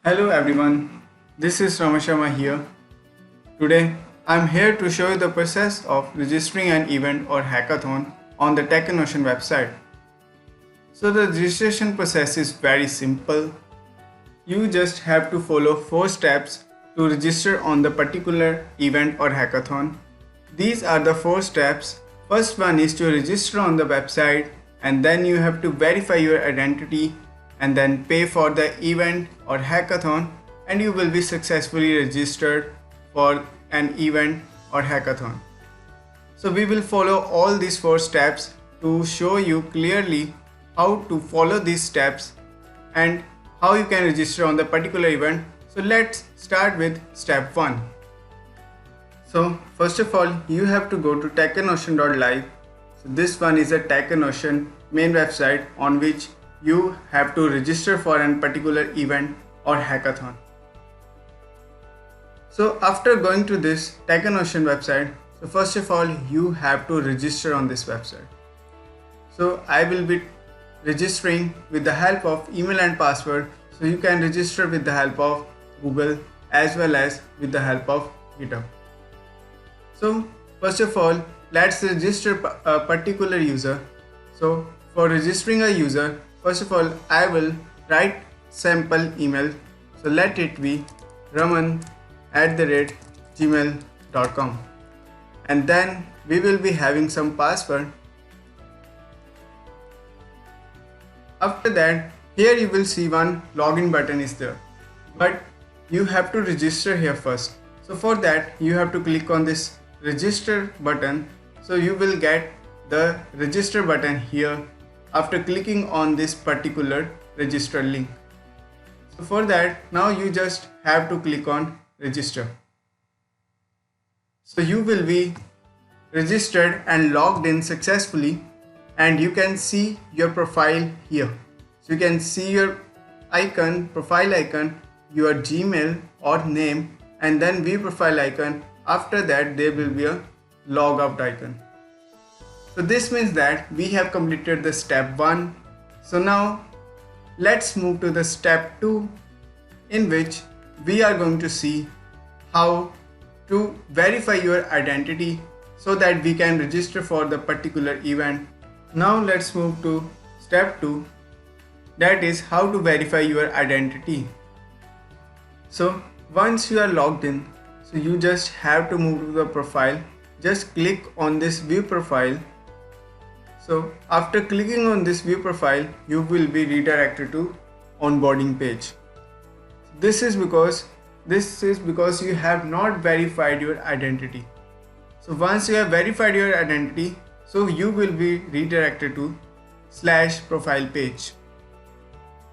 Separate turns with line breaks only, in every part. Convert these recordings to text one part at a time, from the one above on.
Hello everyone, this is Ramashama here. Today I'm here to show you the process of registering an event or hackathon on the TechnOcean website. So the registration process is very simple. You just have to follow 4 steps to register on the particular event or hackathon. These are the 4 steps. First one is to register on the website, and then you have to verify your identity and then pay for the event or hackathon, and you will be successfully registered for an event or hackathon. So we will follow all these 4 steps to show you clearly how to follow these steps and how you can register on the particular event. So let's start with step 1. So first of all, you have to go to TechnOcean.live. So this one is a TechnOcean main website on which you have to register for a particular event or hackathon. So after going to this TechnOcean website, so first of all you have to register on this website. So I will be registering with the help of email and password. So you can register with the help of Google as well as with the help of GitHub. So first of all, let's register a particular user. So for registering a user, first of all, I will write sample email. So let it be raman@gmail.com, and then we will be having some password. After that, here you will see one login button is there, but you have to register here first. So for that, you have to click on this register button. So you will get the register button here after clicking on this particular register link. So for that, now you just have to click on register. So you will be registered and logged in successfully, and you can see your profile here. So you can see your icon, profile icon, your Gmail or name, and then view profile icon. After that, there will be a log out icon. So this means that we have completed the step 1. So now let's move to the step 2, in which we are going to see how to verify your identity so that we can register for the particular event. Now let's move to step 2, that is how to verify your identity. So once you are logged in, so you just have to move to the profile. Just click on this view profile. So after clicking on this view profile, you will be redirected to onboarding page. This is because you have not verified your identity. So once you have verified your identity, so you will be redirected to /profile page.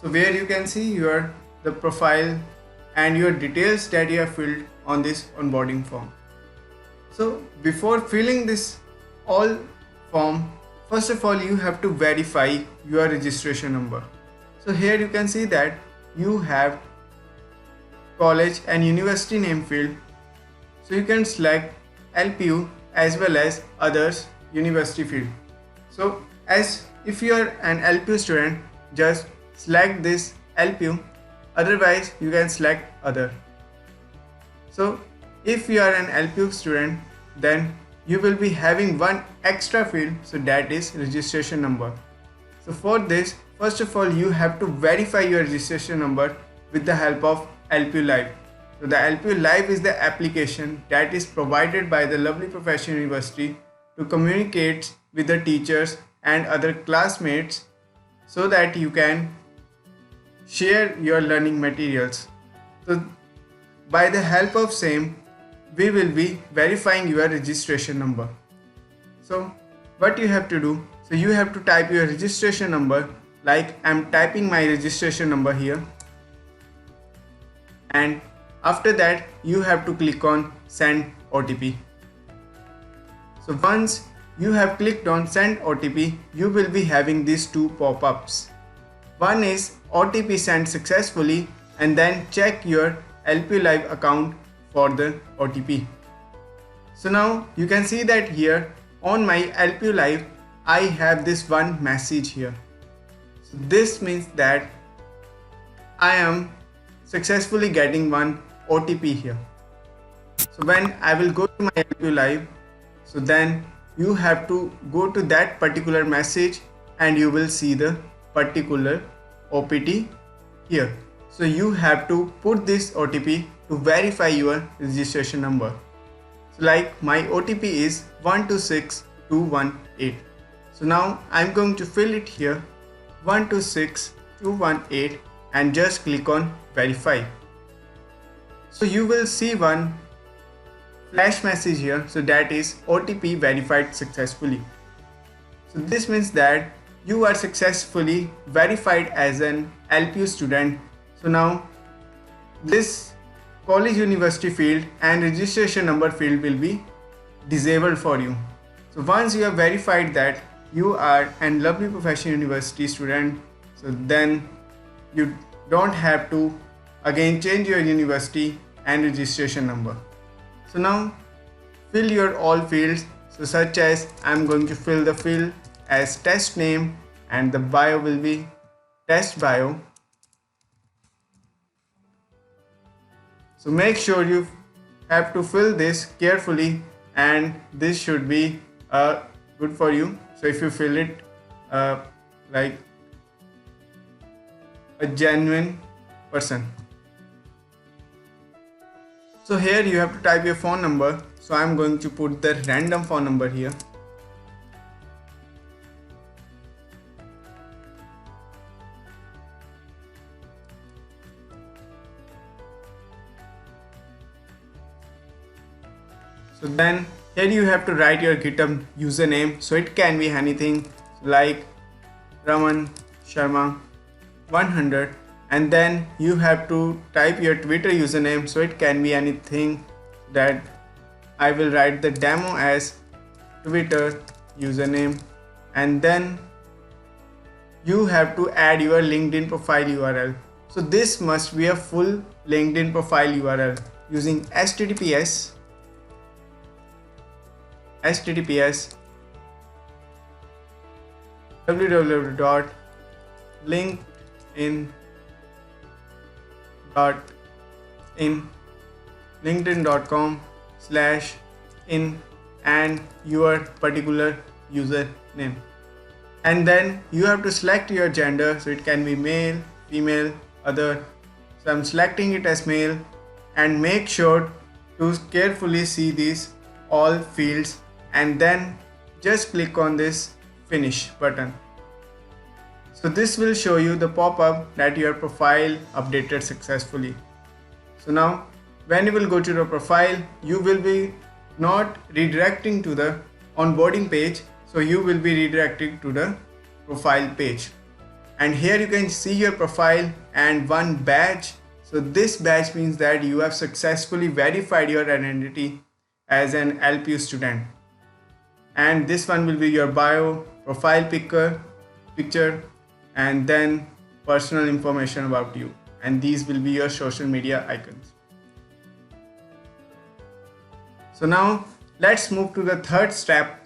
So where you can see the profile and your details that you have filled on this onboarding form. So before filling this all form, first of all you have to verify your registration number. So here you can see that you have college and university name field. So you can select LPU as well as others university field. So as if you are an LPU student, just select this LPU, otherwise you can select other. So if you are an LPU student, then you will be having one extra field, so that is registration number. So for this, first of all you have to verify your registration number with the help of LPU Live. So the LPU Live is the application that is provided by the Lovely Professional University to communicate with the teachers and other classmates so that you can share your learning materials. So by the help of same, we will be verifying your registration number. So what you have to do, so you have to type your registration number, like I'm typing my registration number here, and after that you have to click on send OTP. So once you have clicked on send OTP, you will be having these two pop-ups. One is OTP sent successfully, and then check your LPU Live account for the OTP. So now you can see that here on my LPU Live I have this one message here. So this means that I am successfully getting one OTP here. So when I will go to my Help You Live, so then you have to go to that particular message and you will see the particular OPT here. So you have to put this OTP to verify your registration number. So like my OTP is 126218. So now I'm going to fill it here 126218 and just click on verify. So you will see one flash message here, so that is OTP verified successfully. So this means that you are successfully verified as an LPU student. So now this college university field and registration number field will be disabled for you. So once you have verified that you are an lovely professional university student, so then you don't have to again change your university and registration number. So now fill your all fields, so such as I'm going to fill the field as test name and the bio will be test bio. So make sure you have to fill this carefully and this should be good for you. So if you fill it like a genuine person. So here you have to type your phone number. So I'm going to put the random phone number here. So then here you have to write your GitHub username. So it can be anything like Raman Sharma 100, and then you have to type your Twitter username. So it can be anything that I will write the demo as Twitter username, and then you have to add your LinkedIn profile URL. So this must be a full LinkedIn profile URL using https linkedin.com/in and your particular username, and then you have to select your gender. So it can be male, female, other. So I'm selecting it as male, and make sure to carefully see these all fields and then just click on this finish button. So this will show you the pop-up that your profile updated successfully. So now when you will go to the profile, you will be not redirecting to the onboarding page, so you will be redirecting to the profile page. And here you can see your profile and one badge. So this badge means that you have successfully verified your identity as an LPU student. And this one will be your bio, profile picture, and then personal information about you. And these will be your social media icons. So now let's move to the third step.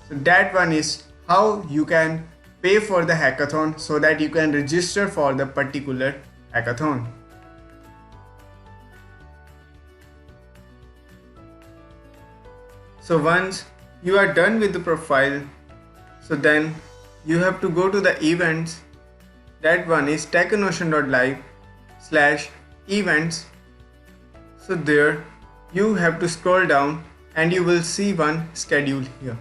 So that one is how you can pay for the hackathon so that you can register for the particular hackathon. So once you are done with the profile, so then you have to go to the events. That one is TechnOcean.live/events. So there you have to scroll down and you will see one schedule here.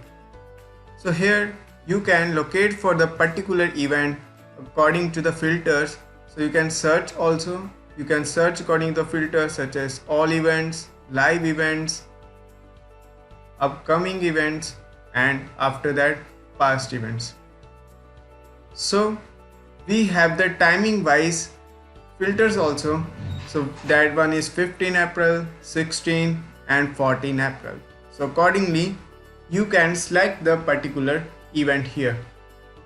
So here you can locate for the particular event according to the filters. So you can search also. You can search according to the filters such as all events, live events, upcoming events, and after that past events. So we have the timing wise filters also. So that one is 15 April, 16 and 14 April. So accordingly you can select the particular event here,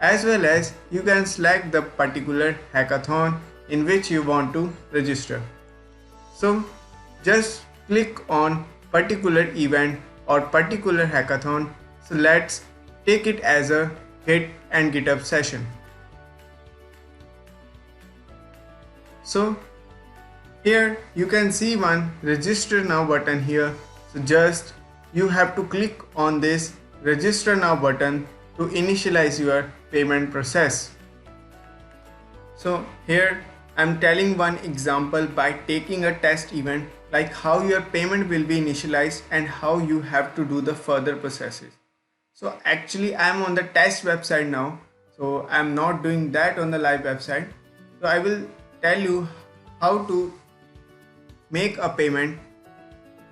as well as you can select the particular hackathon in which you want to register. So just click on particular event or particular hackathon. So let's take it as a Git and GitHub session. So Here you can see one register now button here. So just you have to click on this register now button to initialize your payment process. So here I'm telling one example by taking a test event, like how your payment will be initialized and how you have to do the further processes. So actually I'm on the test website now, so I'm not doing that on the live website. So I will tell you how to make a payment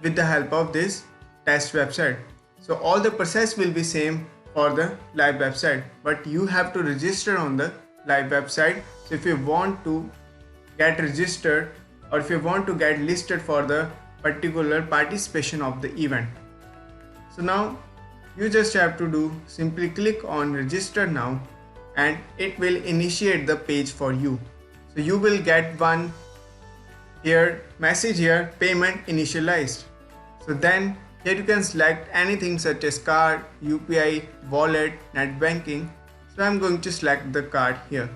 with the help of this test website. So all the process will be same for the live website, but you have to register on the live website. So if you want to get registered or if you want to get listed for the particular participation of the event, so now you just have to do simply click on register now and it will initiate the page for you. So you will get one here message here, payment initialized. So then here you can select anything such as card, UPI, wallet, net banking. So I'm going to select the card here.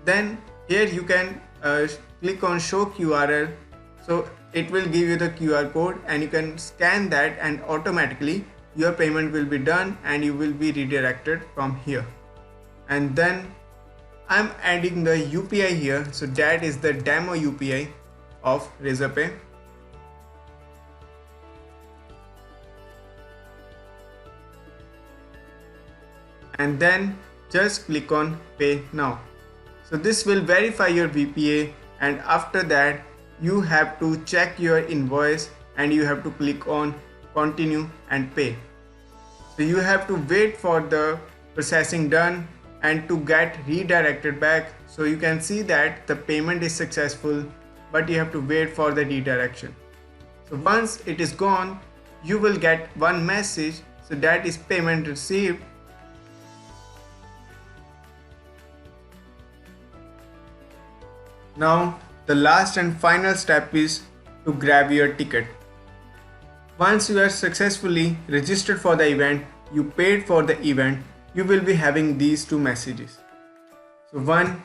Then here you can click on show QRL. So it will give you the QR code and you can scan that and automatically your payment will be done and you will be redirected from here. And then I'm adding the UPI here. So that is the demo UPI of Razorpay. And then just click on pay now. So this will verify your VPA, and after that you have to check your invoice and you have to click on continue and pay. So you have to wait for the processing done and to get redirected back. So you can see that the payment is successful, but you have to wait for the redirection. So once it is gone, you will get one message, so that is payment received. Now the last and final step is to grab your ticket. Once you are successfully registered for the event, you paid for the event, you will be having these two messages. So one,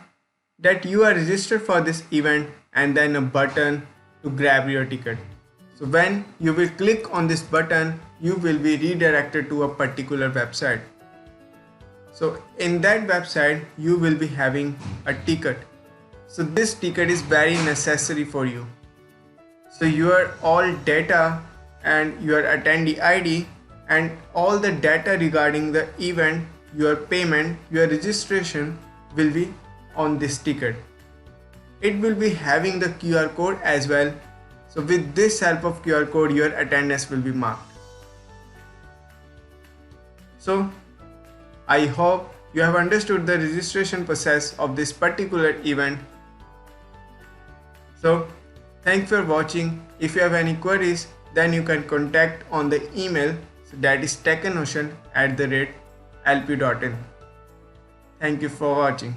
that you are registered for this event, and then a button to grab your ticket. So when you will click on this button, you will be redirected to a particular website. So in that website, you will be having a ticket. So this ticket is very necessary for you. So your all data and your attendee ID and all the data regarding the event, your payment, your registration will be on this ticket. It will be having the QR code as well. So with this help of QR code, your attendance will be marked. So I hope you have understood the registration process of this particular event. So thanks for watching. If you have any queries, then you can contact on the email, so that is TechnOcean@lp.in. Thank you for watching.